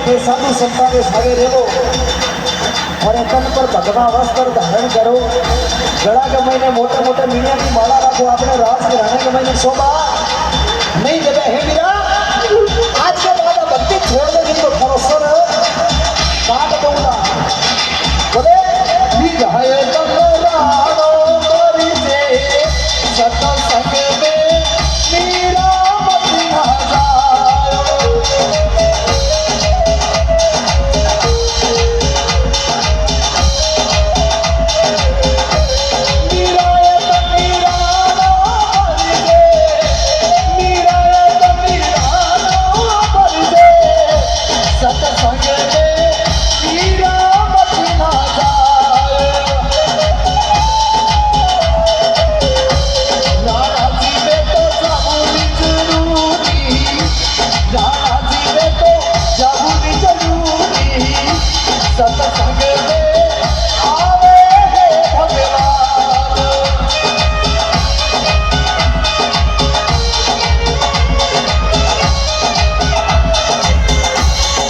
के साधु संतान के सागे रेलो और तन पर भगवा वस्त्र धारण करो, गला के महीने मोटे मोटे मीणिया की माला रखो, अपने राज के रहने के महीने शोभा नहीं देवे। हे मीरा, आज के बाद भक्ति छोड़ दे जिनको भरोसा काट दूंगा। बोले